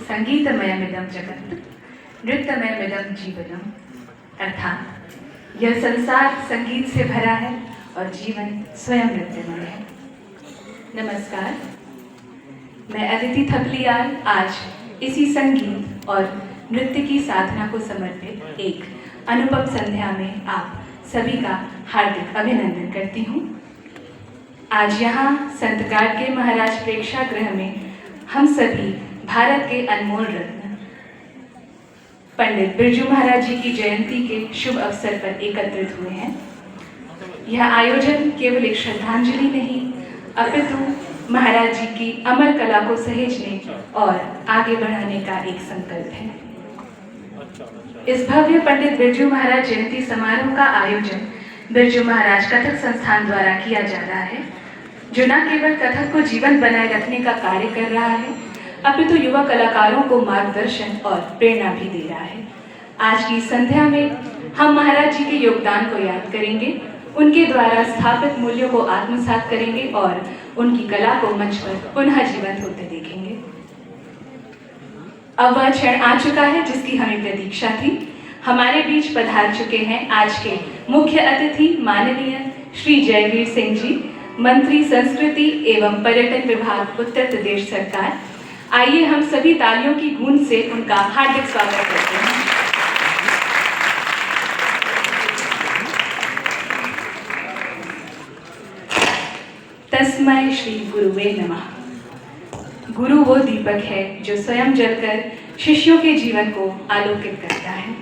संगीतमयमिदं जगत् नृत्यमयमिदं जीवनम, अर्थात यह संसार संगीत से भरा है और जीवन स्वयं नृत्यमय है। नमस्कार, मैं अदिति थपलियाल आज इसी संगीत और नृत्य की साधना को समर्पित एक अनुपम संध्या में आप सभी का हार्दिक अभिनंदन करती हूँ। आज यहाँ संत गाडगे महाराज प्रेक्षागृह में हम सभी भारत के अनमोल रत्न पंडित बिरजू महाराज जी की जयंती के शुभ अवसर पर एकत्रित हुए हैं। यह आयोजन केवल एक श्रद्धांजलि नहीं, अपितु महाराज जी की अमर कला को सहेजने और आगे बढ़ाने का एक संकल्प है। इस भव्य पंडित बिरजू महाराज जयंती समारोह का आयोजन बिरजू महाराज कथक संस्थान द्वारा किया जा रहा है, जो न केवल कथक को जीवन बनाए रखने का कार्य कर रहा है, अपितु युवा कलाकारों को मार्गदर्शन और प्रेरणा भी दे रहा है। आज की संध्या में हम महाराज जी के योगदान को याद करेंगे, उनके द्वारा स्थापित मूल्यों को आत्मसात करेंगे और उनकी कला को मंच पर पुनः जीवंत होते देखेंगे। अब वह क्षण आ चुका है जिसकी हमें प्रतीक्षा थी। हमारे बीच पधार चुके हैं आज के मुख्य अतिथि माननीय श्री जयवीर सिंह जी, मंत्री संस्कृति एवं पर्यटन विभाग उत्तर प्रदेश सरकार। आइए हम सभी तालियों की गूंज से उनका हार्दिक स्वागत करते हैं। तस्मै श्री गुरुवे नमः। गुरु वो दीपक है जो स्वयं जलकर शिष्यों के जीवन को आलोकित करता है।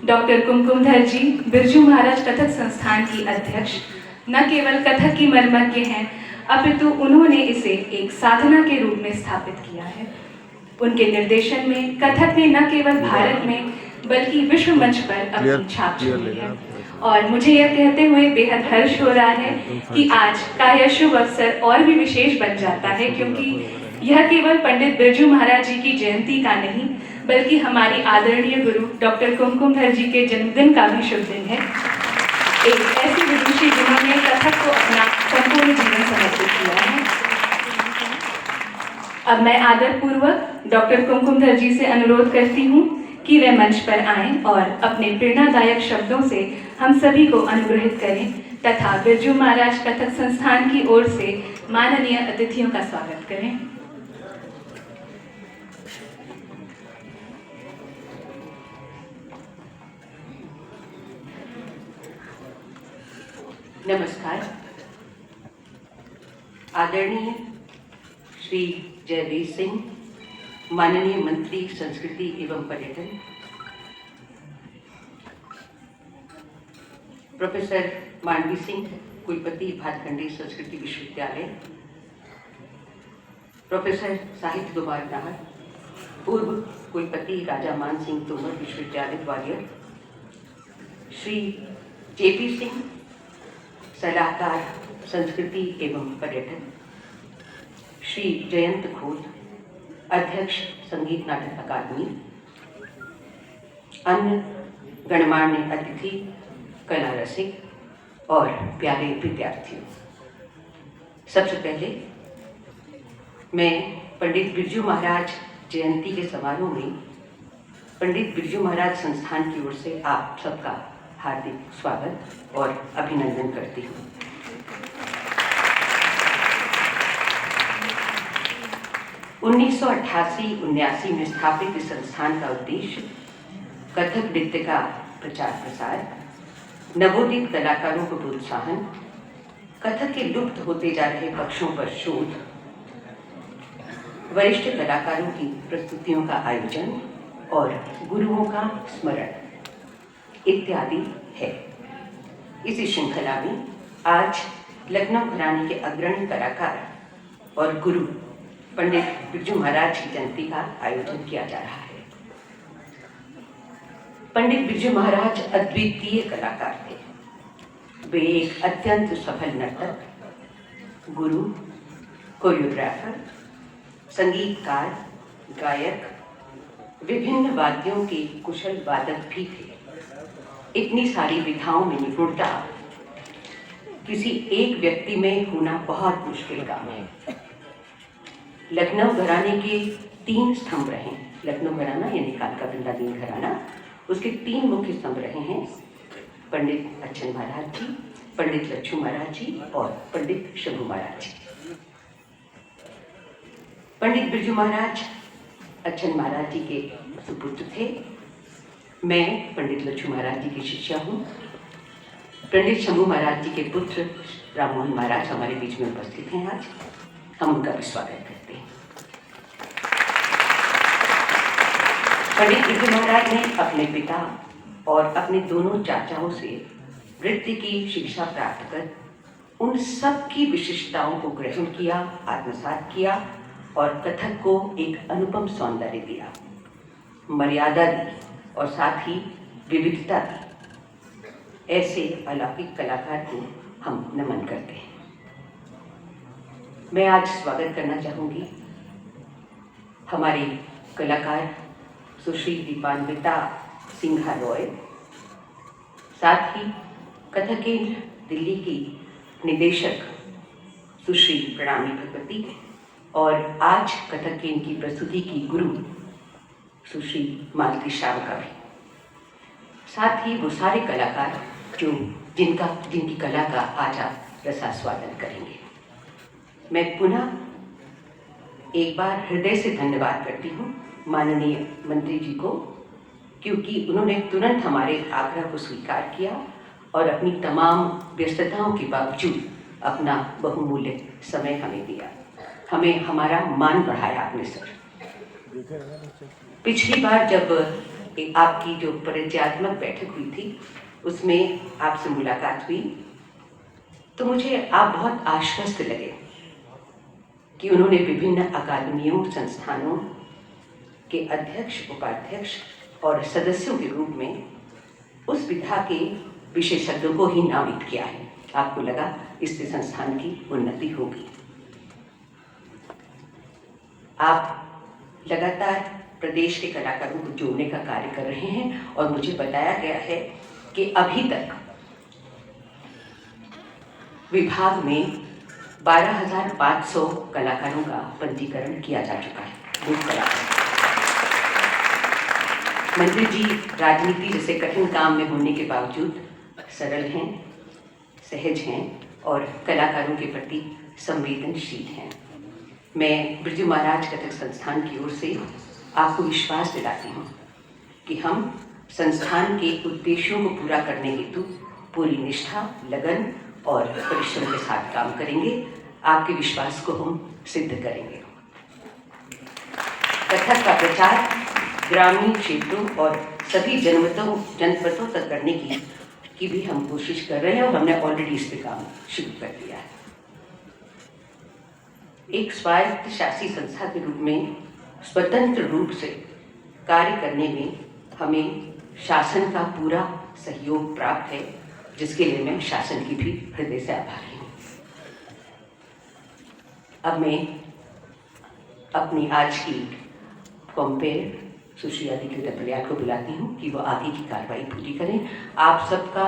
डॉक्टर कुमकुमधर जी बिरजू महाराज कथक संस्थान की अध्यक्ष न केवल कथक की मर्मज्ञ हैं, अपितु उन्होंने इसे एक साधना के रूप में स्थापित किया है। उनके निर्देशन में कथक ने न केवल भारत में बल्कि विश्व मंच पर अपनी छाप छोड़ी है। और मुझे यह कहते हुए बेहद हर्ष हो रहा है कि आज का यह शुभ अवसर और भी विशेष बन जाता है, क्योंकि यह केवल पंडित बिरजू महाराज जी की जयंती का नहीं बल्कि हमारी आदरणीय गुरु डॉक्टर कुमकुमधर जी के जन्मदिन का भी शुभ दिन है। एक ऐसी विदुषी जिन्होंने कथक को अपना संपूर्ण जीवन समर्पित किया है। अब मैं आदरपूर्वक डॉक्टर कुमकुमधर जी से अनुरोध करती हूँ कि वे मंच पर आएं और अपने प्रेरणादायक शब्दों से हम सभी को अनुग्रहित करें तथा बिरजू महाराज कथक संस्थान की ओर से माननीय अतिथियों का स्वागत करें। नमस्कार। आदरणीय श्री जयवीर सिंह, माननीय मंत्री संस्कृति एवं पर्यटन, प्रोफेसर मानवी सिंह, कुलपति भातखंडी संस्कृति विश्वविद्यालय, प्रोफेसर साहित्य कुमार नाहर, पूर्व कुलपति राजा मान सिंह तोमर विश्वविद्यालय ग्वालियर, श्री जेपी सिंह, सलाहकार संस्कृति एवं पर्यटन, श्री जयंत खोल, अध्यक्ष संगीत नाटक अकादमी, अन्य गणमान्य अतिथि, कला रसिक और प्यारे विद्यार्थियों, सबसे पहले मैं पंडित बिरजू महाराज जयंती के समारोह में पंडित बिरजू महाराज संस्थान की ओर से आप सबका हार्दिक स्वागत और अभिनंदन करती हूँ। उन्नीस 1988-89 में स्थापित इस संस्थान का उद्देश्य कथक नृत्य का प्रचार प्रसार, नवोदित कलाकारों को प्रोत्साहन, कथक के लुप्त होते जा रहे पक्षों पर शोध, वरिष्ठ कलाकारों की प्रस्तुतियों का आयोजन और गुरुओं का स्मरण इत्यादि है। इसी श्रृंखला में आज लखनऊ घराने के अग्रणी कलाकार और गुरु पंडित बिरजू महाराज की जयंती का आयोजन किया जा रहा है। पंडित बिरजू महाराज अद्वितीय कलाकार थे। वे एक अत्यंत सफल नर्तक, गुरु, कोरियोग्राफर, संगीतकार, गायक, विभिन्न वाद्यों के कुशल वादक भी थे। इतनी सारी विधाओं में निपुणता किसी एक व्यक्ति में होना बहुत मुश्किल काम है। लखनऊ घराने के 3 स्तंभ रहे। लखनऊ घराना यानी कालका-बिरला-दीन घराना, उसके 3 मुख्य स्तंभ रहे हैं, पंडित अच्छन महाराज जी, पंडित लच्छू महाराज जी और पंडित शंभू महाराज जी। पंडित बिरजू महाराज अच्छन महाराज जी के सुपुत्र थे। मैं पंडित लच्छू महाराज जी की शिष्या हूँ। पंडित शंभू महाराज जी के पुत्र राममोहन महाराज हमारे बीच में उपस्थित हैं आज। हम उनका भी स्वागत करते हैं। पंडित बिरजू महाराज ने अपने पिता और अपने दोनों चाचाओं से नृत्य की शिक्षा प्राप्त कर उन सब की विशिष्टताओं को ग्रहण किया, आत्मसात किया और कथक को एक अनुपम सौंदर्य दिया, मर्यादा दी और साथ ही विविधता दी। ऐसे अलौकिक कलाकार को हम नमन करते हैं। मैं आज स्वागत करना चाहूँगी हमारी कलाकार सुश्री दीपान्विता सिंघा रॉय, साथ ही कथक केंद्र दिल्ली की निदेशक सुश्री प्रणामी भगवती और आज कथक केंद्र की प्रस्तुति की गुरु सुश्री मालती श्याम का भी, साथ ही वो सारे कलाकार जिनकी कला का आज आप रसास्वादन करेंगे। मैं पुनः एक बार हृदय से धन्यवाद करती हूँ माननीय मंत्री जी को, क्योंकि उन्होंने तुरंत हमारे आग्रह को स्वीकार किया और अपनी तमाम व्यस्तताओं के बावजूद अपना बहुमूल्य समय हमें दिया। हमें हमारा मान बढ़ाया आपने सर। पिछली बार जब आपकी जो परिचयात्मक बैठक हुई थी उसमें आपसे मुलाकात हुई तो मुझे आप बहुत आश्वस्त लगे कि उन्होंने विभिन्न अकादमियों, संस्थानों के अध्यक्ष, उपाध्यक्ष और सदस्यों के रूप में उस विधा के विशेषज्ञों को ही नामित किया है। आपको लगा इससे संस्थान की उन्नति होगी। आप लगातार प्रदेश के कलाकारों को जोड़ने का कार्य कर रहे हैं और मुझे बताया गया है कि अभी तक विभाग में 12,500 कलाकारों का पंजीकरण किया जा चुका है। लोक कलाकार मंत्री जी राजनीति जैसे कठिन काम में होने के बावजूद सरल हैं, सहज हैं और कलाकारों के प्रति संवेदनशील हैं। मैं बिरजू महाराज कथक संस्थान की ओर से आपको विश्वास दिलाती हूँ कि हम संस्थान के उद्देश्यों को पूरा करने हेतु पूरी निष्ठा, लगन और परिश्रम के साथ काम करेंगे। आपके विश्वास को हम सिद्ध करेंगे। कथक का प्रचार ग्रामीण क्षेत्रों और सभी जनपदों तक करने की भी हम कोशिश कर रहे हैं और हमने ऑलरेडी इस पर काम शुरू कर दिया है। एक स्वायत्त शासी संस्था के रूप में स्वतंत्र रूप से कार्य करने में हमें शासन का पूरा सहयोग प्राप्त है, जिसके लिए मैं शासन की भी हृदय से आभारी हूँ। अब मैं अपनी आज की कॉम्पेयर सुश्री आदित्य दपलियाल को बुलाती हूँ कि वो आगे की कार्रवाई पूरी करें। आप सबका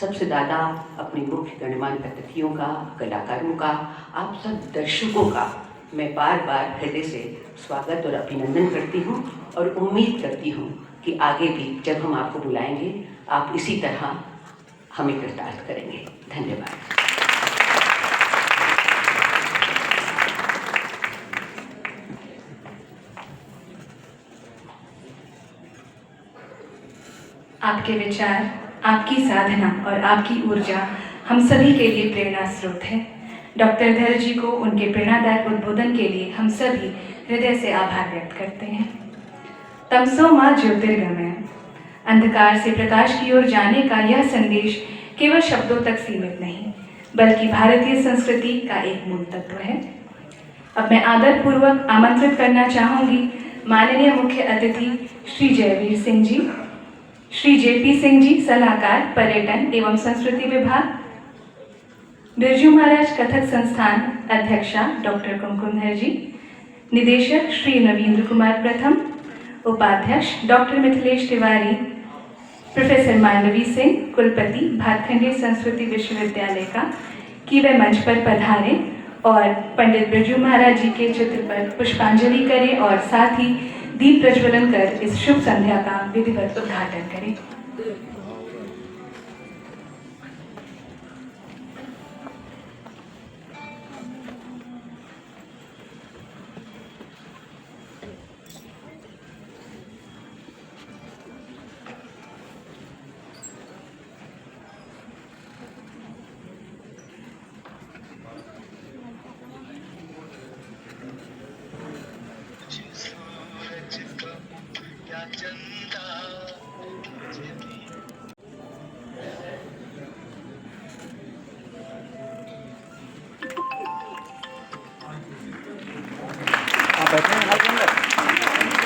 सबसे ज़्यादा अपने मुख्य गणमान्य अतिथियों का, कलाकारों का, आप सब दर्शकों का मैं बार बार हृदय से स्वागत और अभिनंदन करती हूँ और उम्मीद करती हूँ कि आगे भी जब हम आपको बुलाएंगे आप इसी तरह हमें कृतार्थ करेंगे। धन्यवाद। आपके विचार, आपकी साधना और आपकी ऊर्जा हम सभी के लिए प्रेरणा स्रोत है। डॉक्टर धर जी को उनके प्रेरणादायक उद्बोधन के लिए हम सभी हृदय से आभार व्यक्त करते हैं। तमसो मां ज्योतिर्गमय, अंधकार से प्रकाश की ओर जाने का यह संदेश केवल शब्दों तक सीमित नहीं, बल्कि भारतीय संस्कृति का एक मूल तत्व है। अब मैं आदरपूर्वक आमंत्रित करना चाहूंगी माननीय मुख्य अतिथि श्री जयवीर सिंह जी, श्री जेपी सिंह जी सलाहकार पर्यटन एवं संस्कृति विभाग, बिरजू महाराज कथक संस्थान अध्यक्षा डॉक्टर कुमकुमधर जी, निदेशक श्री नवींद्र कुमार प्रथम, उपाध्यक्ष डॉक्टर मिथिलेश तिवारी, प्रोफेसर मांडवी सिंह कुलपति भातखंडे संस्कृति विश्वविद्यालय का, कि वे मंच पर पधारें और पंडित बिरजू महाराज जी के चित्र पर पुष्पांजलि करें और साथ ही दीप प्रज्वलन कर इस शुभ संध्या का विधिवत उद्घाटन करें।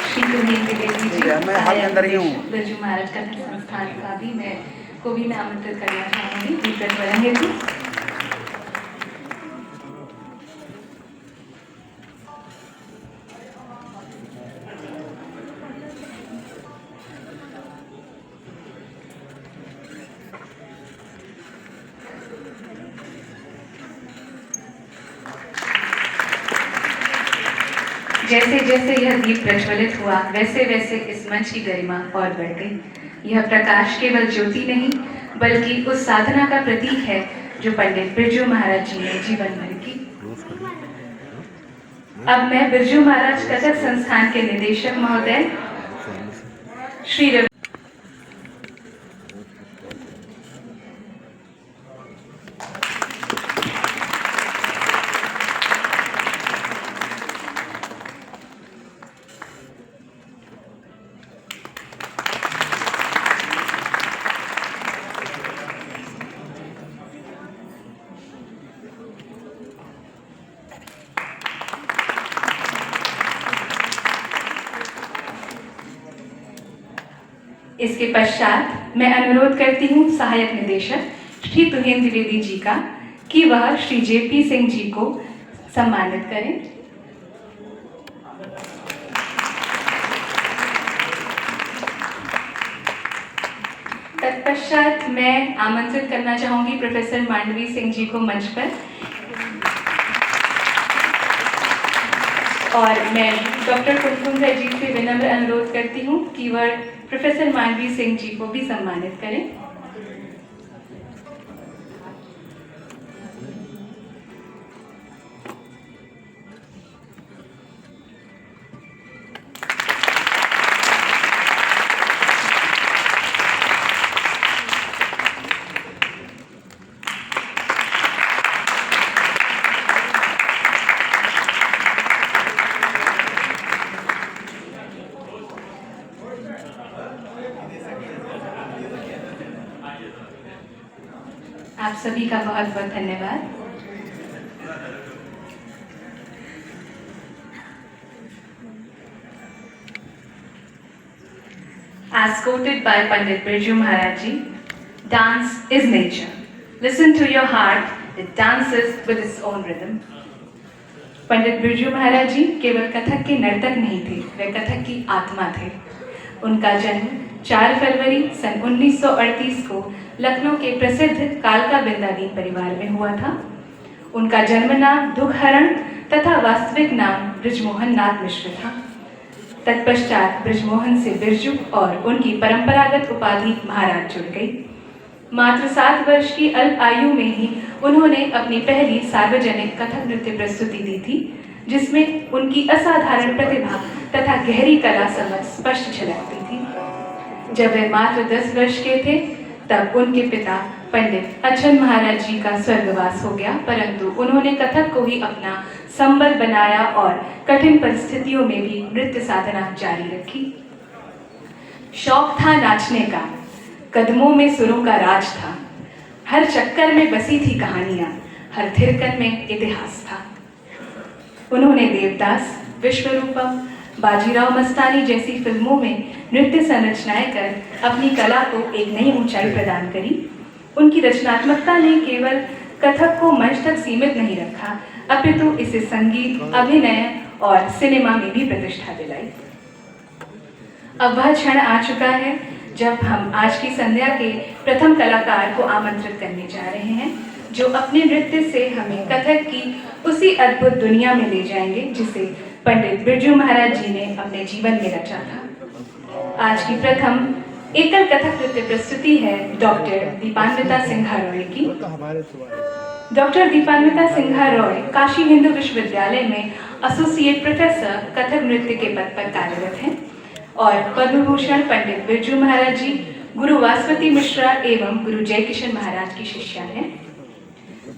श्री तुहिन द्विवेदी जी, मैं हाल के अंदर ही हूँ। बिरजू महाराज कथक संस्थान का भी मैं आमंत्रित करना चाहूंगी दीप प्रज्वलन हेतु। जैसे जैसे यह दीप प्रज्वलित हुआ वैसे वैसे इस मंच की गरिमा और बढ़ गई। यह प्रकाश केवल ज्योति नहीं बल्कि उस साधना का प्रतीक है जो पंडित बिरजू महाराज जी ने जीवन भर की। अब मैं बिरजू महाराज कथक संस्थान के निदेशक महोदय श्री रवि इसके पश्चात मैं अनुरोध करती हूँ सहायक निदेशक श्री तुहिन द्विवेदी जी का कि वह श्री जेपी सिंह जी को सम्मानित करें। तत्पश्चात मैं आमंत्रित करना चाहूंगी प्रोफेसर मांडवी सिंह जी को मंच पर और मैं डॉक्टर कुमकुमधर जी से विनम्र अनुरोध करती हूँ कि वह प्रोफेसर मांडवी सिंह जी को भी सम्मानित करें। आप सभी का बहुत बहुत धन्यवाद। As quoted by Pandit Birju Maharaj ji, dance is nature. Listen to your heart, it dances with its own rhythm. Pandit Birju Maharaj जी केवल कथक के नर्तक नहीं थे, वे कथक की आत्मा थे। उनका जन्म 4 फरवरी सन 1938 को लखनऊ के प्रसिद्ध कालका बिंदादीन परिवार में हुआ था। उनका जन्म नाम दुखहरण तथा वास्तविक नाम बृजमोहन नाथ मिश्र था। तत्पश्चात बृजमोहन से बिरजू और उनकी परंपरागत उपाधि महाराज जुड़ गई। मात्र 7 वर्ष की अल्प आयु में ही उन्होंने अपनी पहली सार्वजनिक कथक नृत्य प्रस्तुति दी थी, जिसमें उनकी असाधारण प्रतिभा तथा गहरी कला समझ स्पष्ट झलकती थी। जब वे मात्र 10 वर्ष के थे तब उनके पिता पंडित अच्चन महाराज जी का स्वर्गवास हो गया, परंतु उन्होंने कथक को ही अपना संबल बनाया और कठिन परिस्थितियों में भी नृत्य साधना जारी रखी। शौक था नाचने का, कदमों में सुरों का राज था, हर चक्कर में बसी थी कहानियां, हर थिरकन में इतिहास था। उन्होंने देवदास, विश्वरूपम, बाजीराव मस्तानी जैसी फिल्मों में नृत्य संरचनाएं कर अपनी कला को एक नई ऊंचाई प्रदान करी। उनकी रचनात्मकता ने केवल कथक को मंच तक सीमित नहीं रखा, अपितु इसे संगीत, अभिनय और सिनेमा में भी प्रतिष्ठा दिलाई। अब वह क्षण आ चुका है जब हम आज की संध्या के प्रथम कलाकार को आमंत्रित करने जा रहे हैं, जो अपने नृत्य से हमें कथक की उसी अद्भुत दुनिया में ले जाएंगे जिसे पंडित बिरजू महाराज जी ने अपने जीवन में रचा था। आज की प्रथम एकल कथक नृत्य प्रस्तुति है डॉक्टर दीपान्विता सिंघा रॉय की। डॉक्टर दीपान्विता सिंघा रॉय काशी हिंदू विश्वविद्यालय में एसोसिएट प्रोफेसर कथक नृत्य के पद पर कार्यरत हैं और पद्म भूषण पंडित बिरजू महाराज जी, गुरु वासवती मिश्रा एवं गुरु जयकिशन महाराज की शिष्या हैं।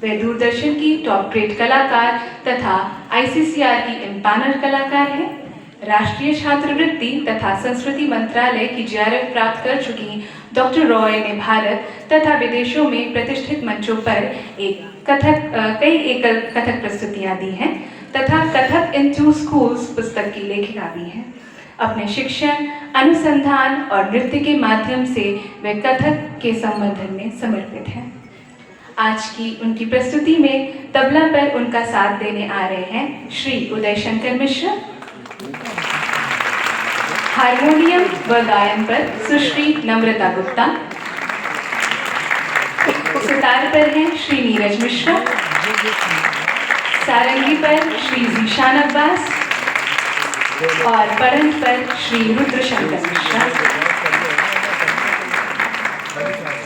वे दूरदर्शन की टॉप ग्रेड कलाकार तथा आईसीसीआर की इम्पैनल कलाकार हैं। राष्ट्रीय छात्रवृत्ति तथा संस्कृति मंत्रालय की जेआरएफ प्राप्त कर चुकी डॉक्टर रॉय ने भारत तथा विदेशों में प्रतिष्ठित मंचों पर कई एकल कथक प्रस्तुतियां दी हैं तथा कथक इन 2 स्कूल्स पुस्तक की लेखिका भी हैं। अपने शिक्षण, अनुसंधान और नृत्य के माध्यम से वे कथक के संवर्धन में समर्पित हैं। आज की उनकी प्रस्तुति में तबला पर उनका साथ देने आ रहे हैं श्री उदय शंकर मिश्र, हारमोनियम व गायन पर सुश्री नम्रता गुप्ता, सितार पर हैं श्री नीरज मिश्रा, सारंगी पर श्री जीशान अब्बास और परंत पर श्री रुद्र शंकर मिश्रा।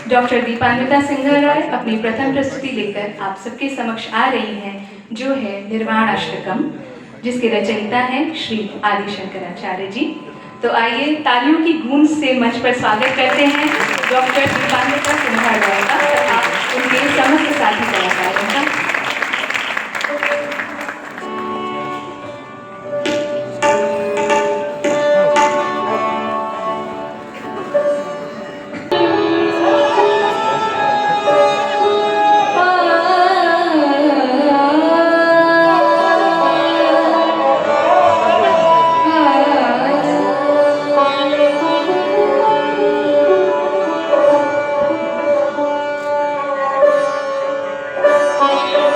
डॉक्टर दीपान्विता सिंघा रॉय अपनी प्रथम प्रस्तुति लेकर आप सबके समक्ष आ रही हैं, जो है निर्वाण अष्टकम, जिसके रचयिता हैं श्री आदि शंकराचार्य जी। तो आइए तालियों की गूंज से मंच पर स्वागत करते हैं डॉक्टर दीपान्विता सिंघा रॉय का तथा उनके समस्त साथी कलाकारों का। Oh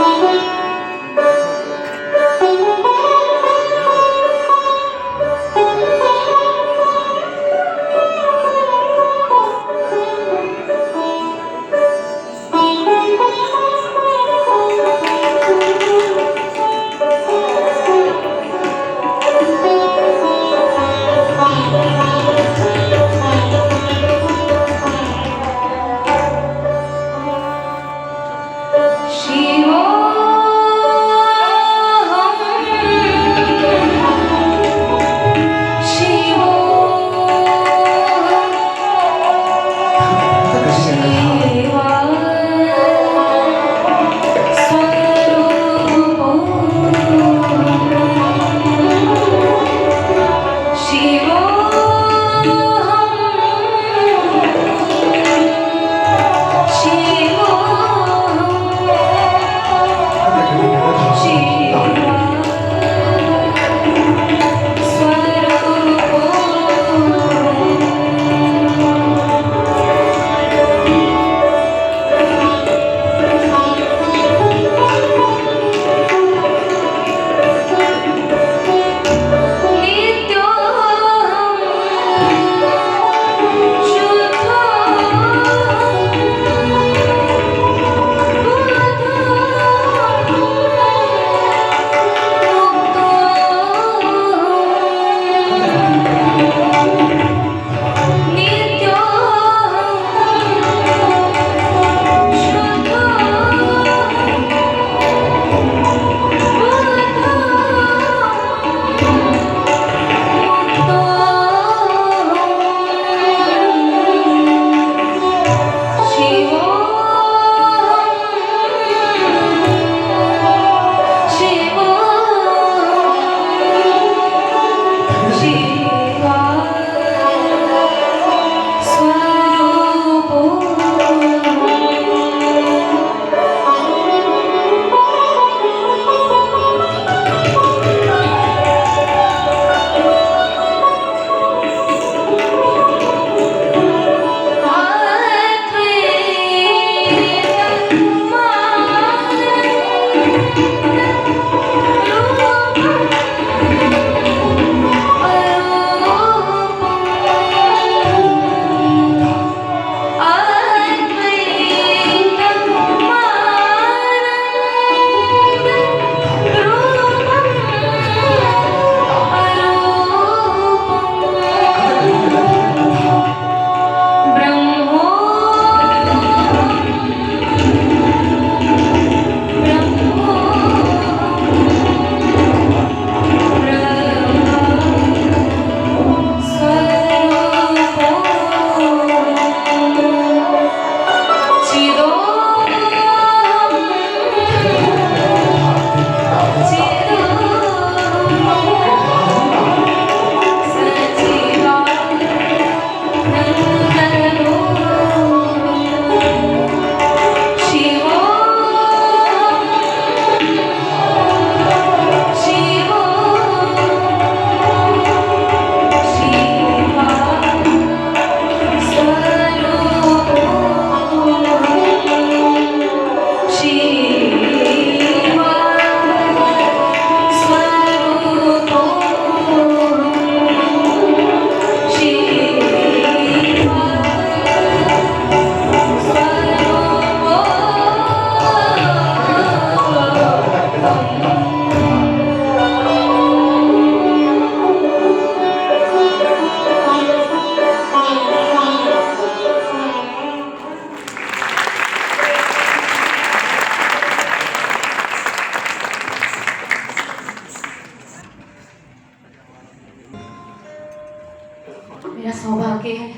मेरा सौभाग्य है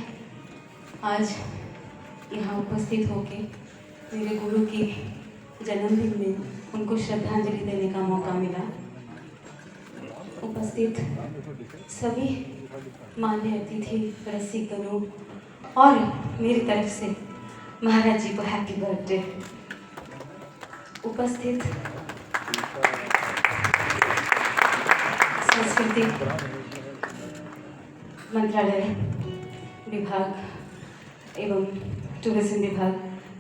आज यहाँ उपस्थित होके मेरे गुरु की जन्मदिन में उनको श्रद्धांजलि देने का मौका मिला। उपस्थित सभी मान्य अतिथि, रसिकगणों और मेरी तरफ से महाराज जी को हैप्पी बर्थडे। उपस्थित सांस्कृतिक मंत्रालय विभाग एवं टूरिज्म विभाग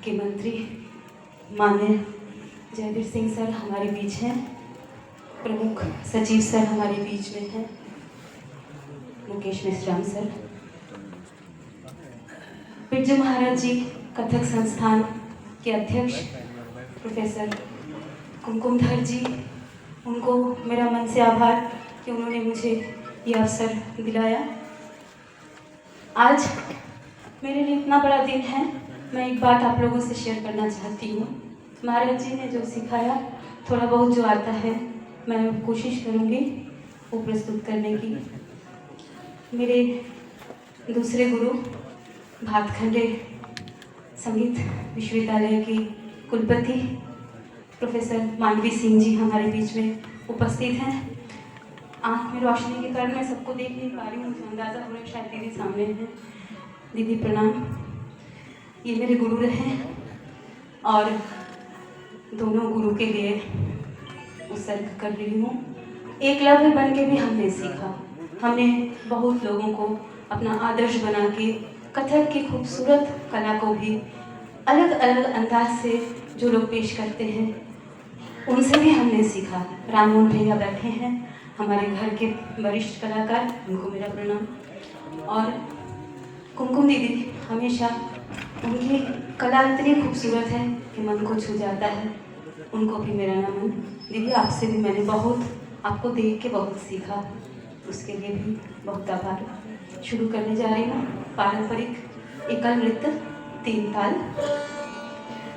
के मंत्री माननीय जयवीर सिंह सर हमारे बीच हैं, प्रमुख सचिव सर हमारे बीच में हैं, मुकेश मिश्राम सर, बिरजू महाराज जी कथक संस्थान के अध्यक्ष प्रोफेसर कुमकुमधर जी, उनको मेरा मन से आभार कि उन्होंने मुझे ये अवसर दिलाया। आज मेरे लिए इतना बड़ा दिन है, मैं एक बात आप लोगों से शेयर करना चाहती हूँ। महाराज जी ने जो सिखाया, थोड़ा बहुत जो आता है मैं कोशिश करूँगी वो प्रस्तुत करने की। मेरे दूसरे गुरु भातखंडे संगीत विश्वविद्यालय के कुलपति प्रोफेसर मानवी सिंह जी हमारे बीच में उपस्थित हैं। आँख में रोशनी के कारण मैं सबको देख नहीं पा रही हूँ, मुझे अंदाज़ा हो रहा है शायद दीदी सामने हैं। दीदी प्रणाम। ये मेरे गुरु रहे और दोनों गुरु के लिए उत्सर्ग कर रही हूँ। एकलव्य बन के भी हमने सीखा, हमने बहुत लोगों को अपना आदर्श बना के कथक की खूबसूरत कला को भी अलग अलग अंदाज से जो लोग पेश करते हैं उनसे भी हमने सीखा। राममोहन भैया बैठे हैं, हमारे घर के वरिष्ठ कलाकार, उनको मेरा प्रणाम। और कुमकुम दीदी, हमेशा उनकी कला इतनी खूबसूरत है कि मन को छू जाता है, उनको भी मेरा नमन। दीदी, आपसे भी मैंने बहुत, आपको देख के बहुत सीखा, उसके लिए भी बहुत आभार। शुरू करने जा रही हूँ पारंपरिक एकल नृत्य 3 ताल।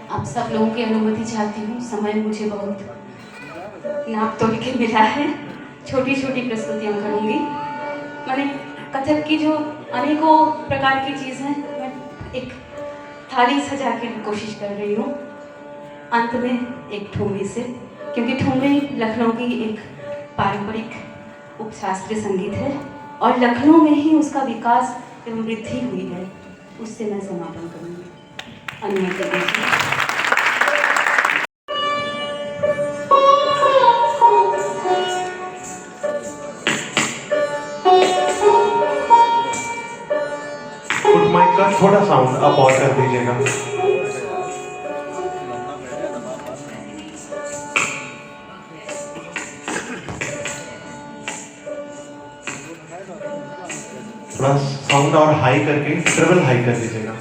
आप सब लोगों की अनुमति चाहती हूँ, समय मुझे बहुत नाप तोल के मिला है, छोटी छोटी प्रस्तुतियाँ करूँगी। मैंने कथक की जो अनेकों प्रकार की चीज़ हैं, मैं एक थाली सजा के कोशिश कर रही हूँ। अंत में एक ठुमरी से, क्योंकि ठुमरी लखनऊ की एक पारंपरिक उपशास्त्रीय संगीत है और लखनऊ में ही उसका विकास एवं वृद्धि हुई है, उससे मैं समापन करूँगी। अनुमति दीजिए। माइक का थोड़ा साउंड आप और कर दीजिएगा। थोड़ा साउंड और हाई करके ट्रिपल हाई कर दीजिएगा।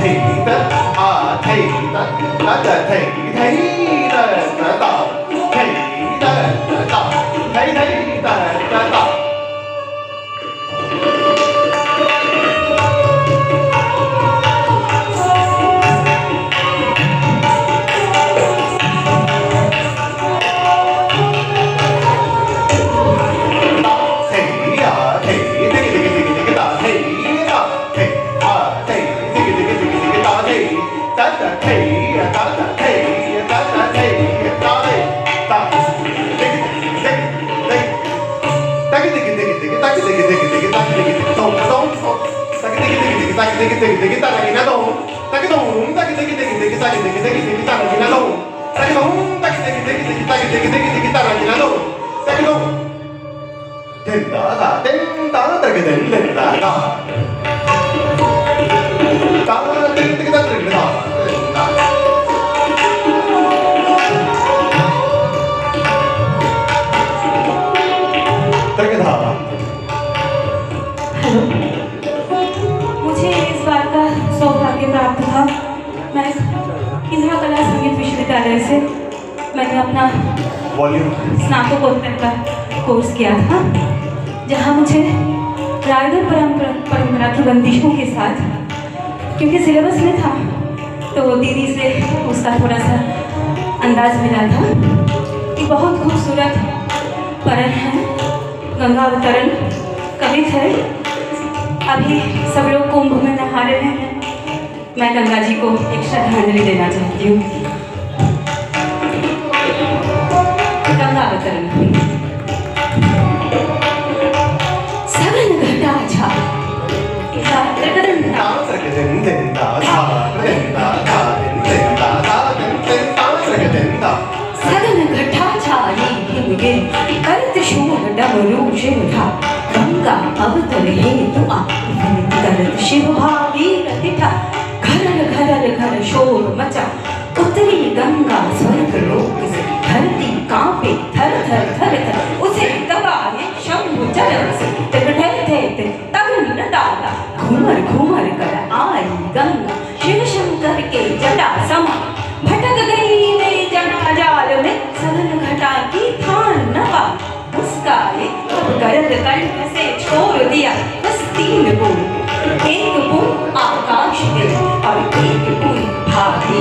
thầy ta à thầy ta ta ta thầy thầy ta ta ta thầy ta ta ta thầy thầy ta ta ta hello, मुझे इस बार का सौभाग्य प्राप्त था। मैं इंदिरा कला संगीत विश्वविद्यालय से मैंने अपना स्नातकोत्तर का कोर्स किया था, जहाँ मुझे रायगढ़ परंपरा की बंदिशों के साथ, क्योंकि सिलेबस में था तो दीदी से उसका थोड़ा सा अंदाज मिला था कि बहुत खूबसूरत परन है, गंगा अवतरण कवित है। अभी सब लोग कुंभ में नहा रहे हैं, मैं गंगा जी को एक श्रद्धांजलि देना चाहती हूँ। गंगा अवतरण। सगन घटा छा सगन घटा छाई हिमगे करत शूर डमरू शिव था गंगा अवतर हेतु करत शिव भागीरथी था घरर घरर घर शोर मचा उतरी गंगा स्वर्ग लोक से धरती कांपे थर थर थर थर उसे दबाए शंभु चरण से थे तगन दादा घूमर घूमर कर आई गंगा शिव शंकर के जटा समा भटक गई वे जटा जाल में सघन घटा की थान न पा मुस्काए गरज कंठ से छोड़ दिया बस 3 बूंद, एक बूंद आकाश पे और एक बूंद भाभी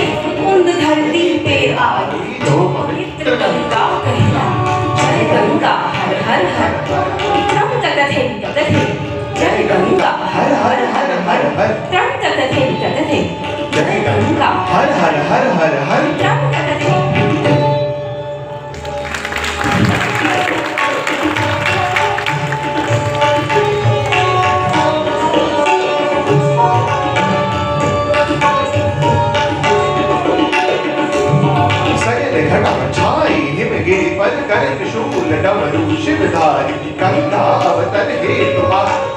एक बूंद धरती पे आई तो पवित्र गंगा कहला जय गंगा हर हर हर त्रम तथे जय गंगा हर हर हर हर हर त्रम तथे जय गंगा हर हर हर हर हर त्रम तथे। पर कर शूल डमरू शिवधारी गंगा अवतर हेतु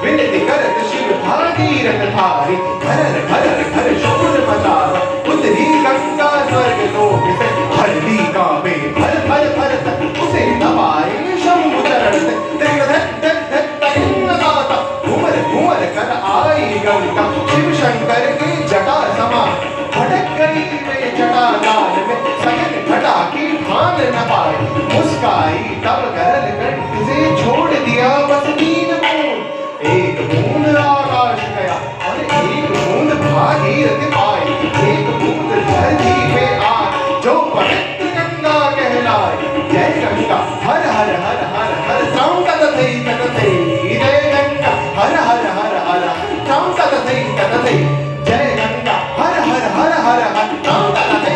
विनति करत शिव भागीरथ धारी घरर घरर घर शूल मचावा उतरी गंगा स्वर्ग लोक से हरदी कांपे भर भर भर तक उसे दबाए शंभु चरण से धक धक धक तगिन दाता घूमर घूमर कर आई गंगा शिव शंकर के जटा समा भटक गई वे जटा जाल में सघन घटा की ठान न पाई मुस्काई तब गरल कंठ से छोड़ दिया बस 3 बूंद, एक बूंद आकाश गया और एक बूंद भागीरथ पाई एक बूंद धरती पे आई जो पवित्र गंगा कहलाई जय गंगा हर हर हर हर हर त्रम तथे जय गंगा हर हर हर हर त्रम तथे जय गंगा हर हर हर हर हर त्रम तथे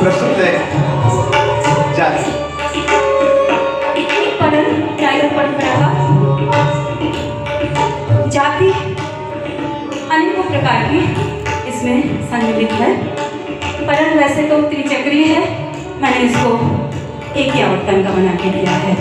प्रस्तुत है जाति अनेकों प्रकार की इसमें सम्मिलित है, परंतु वैसे तो त्रिचक्रीय है। मैंने इसको एक ही आवर्तन का बना के दिया है।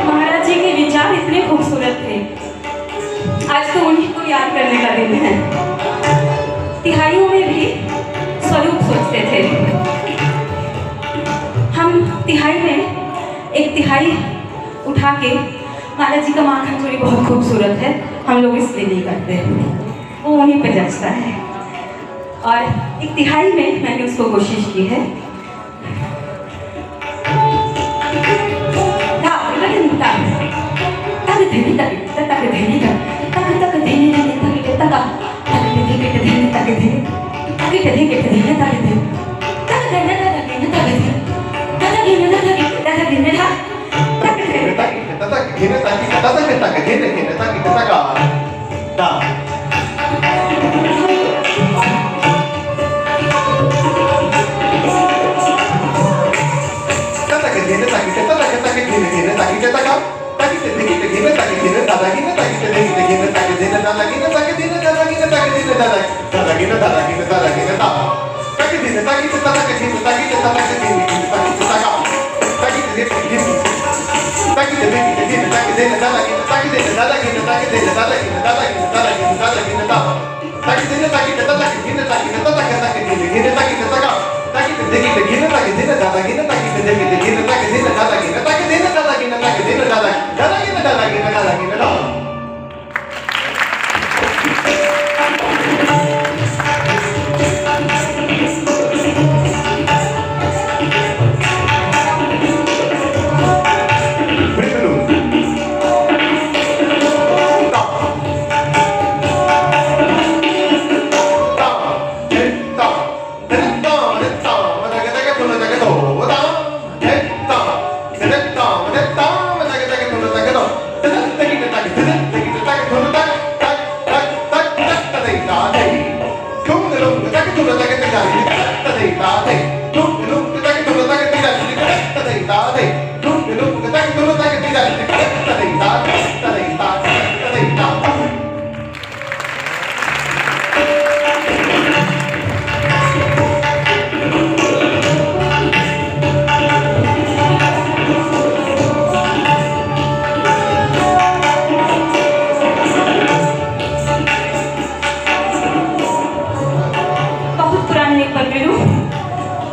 महाराज जी के विचार इतने खूबसूरत थे। आज तो उन्हीं को याद करने का दिन है। तिहाइयों में भी स्वरूप सोचते थे। हम तिहाई में एक तिहाई उठा के, महाराज जी का माखन चोरी बहुत खूबसूरत है, हम लोग इसलिए नहीं करते, वो उन्हीं पे जचता है। और एक तिहाई में मैंने उसको कोशिश की है।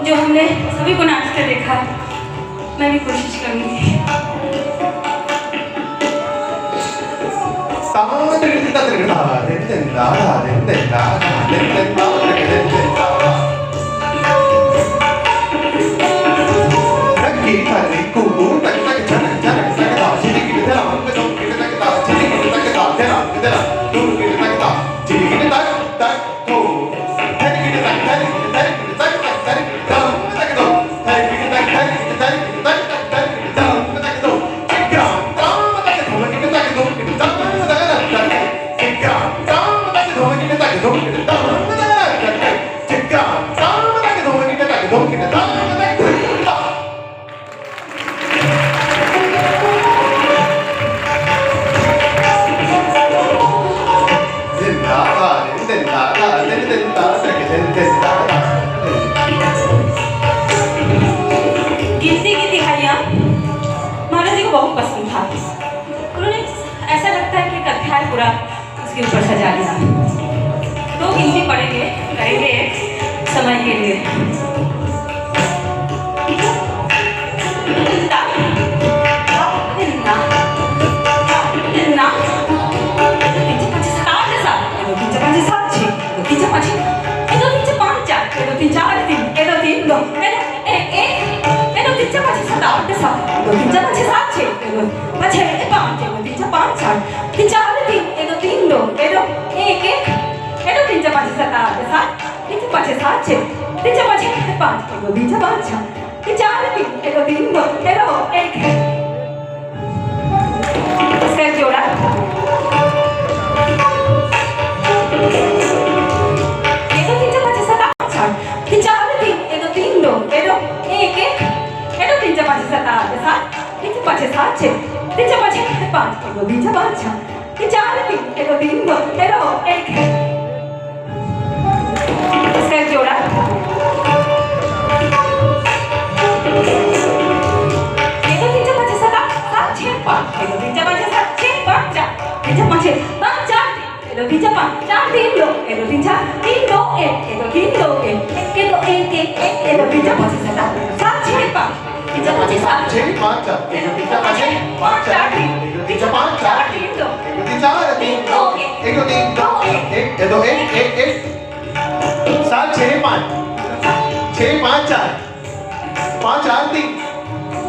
जो हमने सभी को नाचते देखा, मैं भी कोशिश करूंगी। गिनती की तिहाइयाँ महाराज जी को बहुत पसंद था। उन्होंने ऐसा लगता है कि एक अध्याय पूरा उसके ऊपर सजा दिया। तो गिनती पढ़ेंगे, करेंगे एक समय के लिए। कि 4 3 1 2 3 2 1 स्टेप जोड़ा। Edo 3 4 5 7 8 कि 4 3 1 2 3 2 Edo 1 1 Edo 3 4 5 7 8 7 3 4 5 7 6 3 4 5 5 Edo 3 4 5 कि 4 3 1 2 3 2 Edo 1 स्टेप जोड़ा। Edo 3 4 5 7 8 7 6 5 Edo 3 4 5 7 6 5 4 3 4 5 5 4 Edo 3 4 5 4 3 2 Edo 3 4 3 2 1 Edo 3 2 1 Edo 1 1 Edo 3 4 5 7 7 6 5 3 4 5 7 6 5 4 1 2 3 4 5 4 3 1 2 3 4 5 4 3 2 1 2 3 3 2 1 2 3 2 1 1 2 1 1 1 7 6 5 6 5 4 5 4 3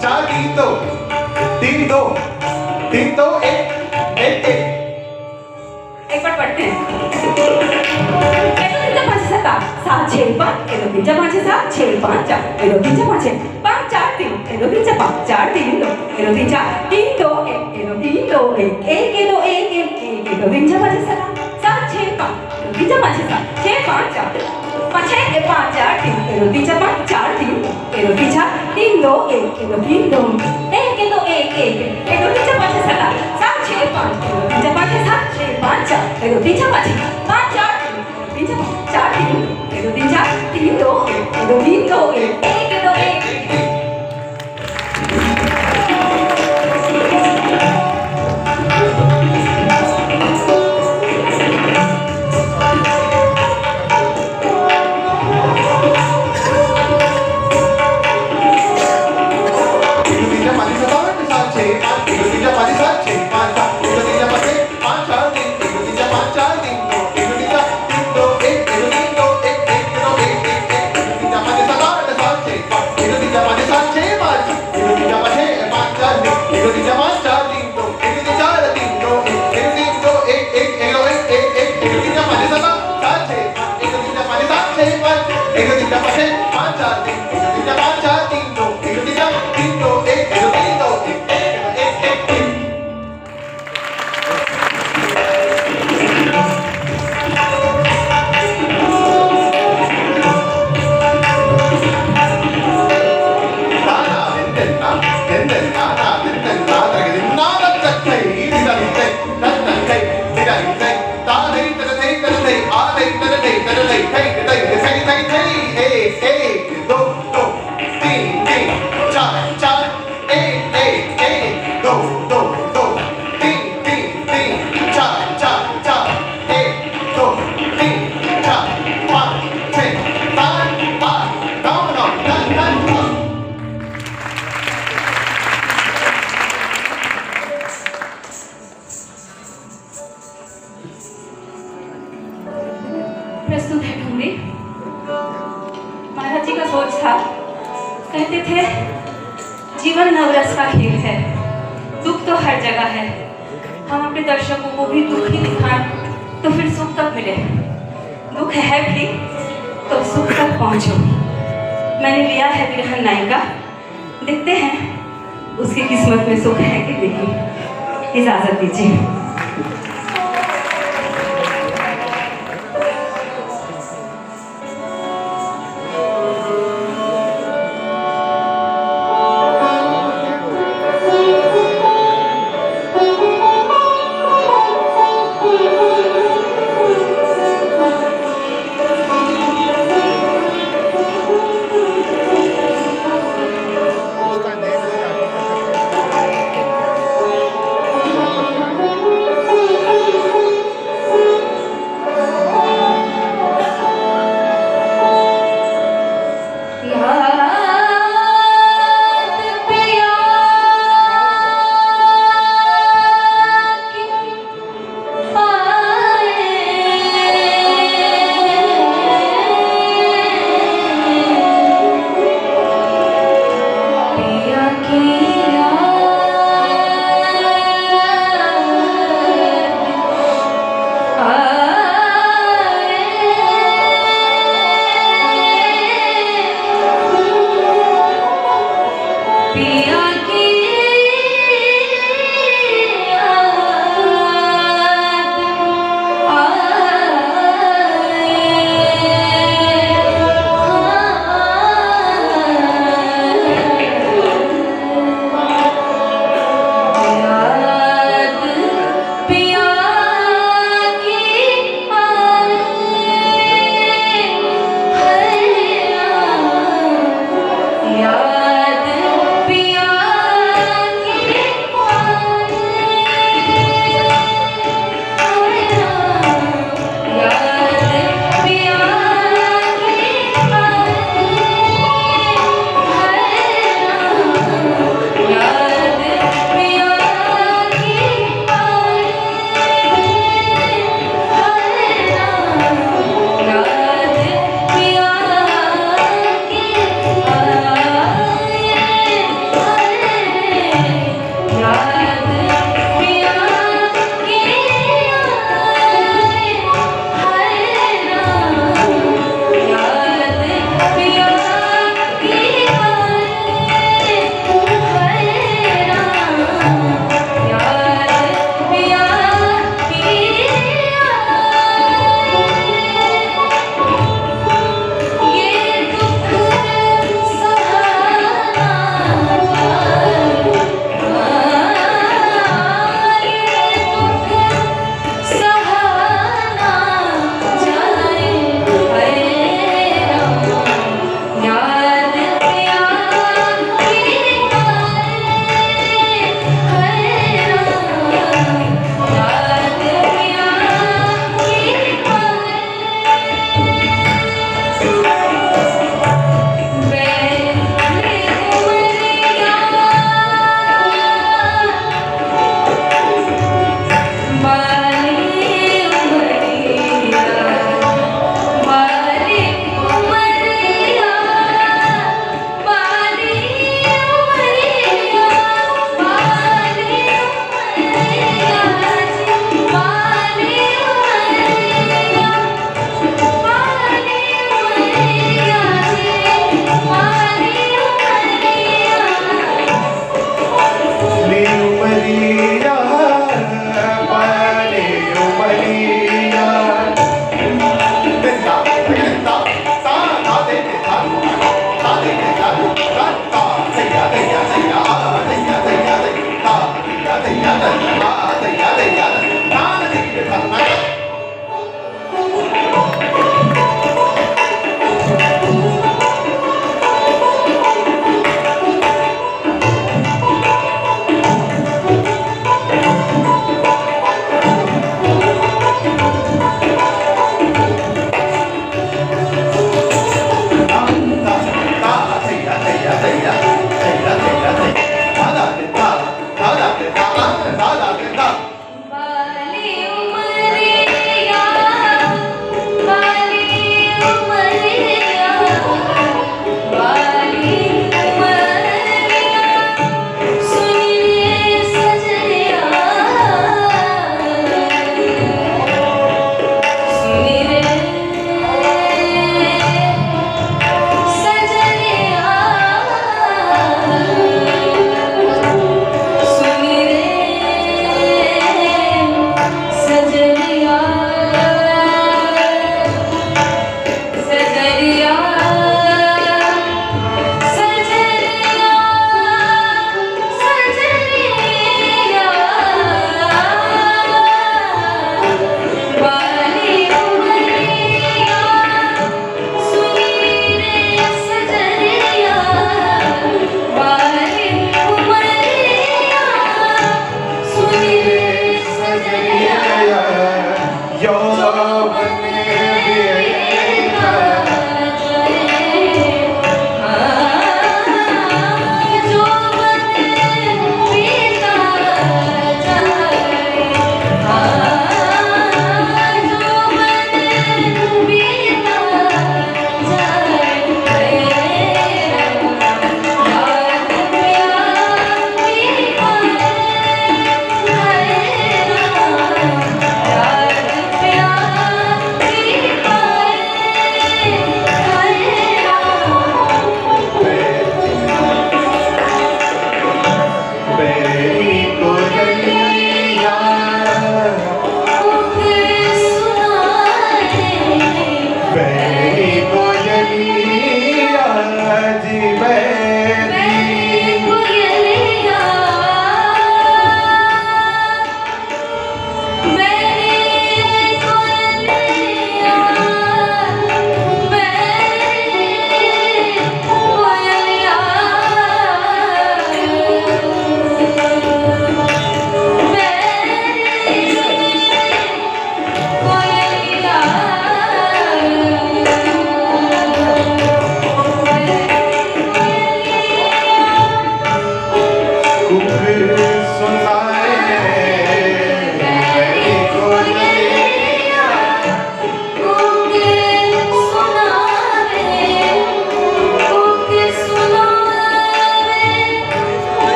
4 3 2 3 2 3 2 1 1 1 एक बार पढ़ते हैं। Edo 3 4 5 7 7 6 5 Edo 3 4 5 7 6 5 4 Edo 3 4 5 5 4 3 Edo 3 4 5 4 3 2 Edo 3 4 3 2 1 Edo 3 2 1 1 Edo 1 1 Edo 3 4 5 7 7 6 5 Edo 3 4 5 7 6 5 4 5 6 5 4 3 Edo 3 4 5 4 3 2 Edo 3 4 3 2 1 Edo 3 2 1 Edo 1 1 Edo 3 4 5 7 7 6 5 Edo 3 4 5 7 6 5 4 Edo 3 4 5 5 4 3 Edo 3 4 4 3 Edo 3 4 3 2 1 Edo 3 2 1 1 Edo 1 प्रस्तुत है ठुमरी। महाराज जी का सोच था, कहते थे जीवन नवरस का खेल है, दुख तो हर जगह है, हम अपने दर्शकों को भी दुख ही दिखाएं तो फिर सुख कब मिले, दुख है भी तो सुख तक पहुंचो। मैंने लिया है विरहन नायिका, देखते हैं उसकी किस्मत में सुख है कि नहीं। इजाजत दीजिए।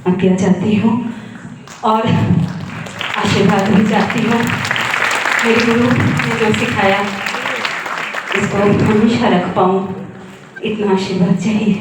अंकिया चाहती हूँ और आशीर्वाद भी चाहती हूँ। मेरे गुरु ने जो सिखाया इसको हमेशा रख पाऊँ, इतना आशीर्वाद चाहिए।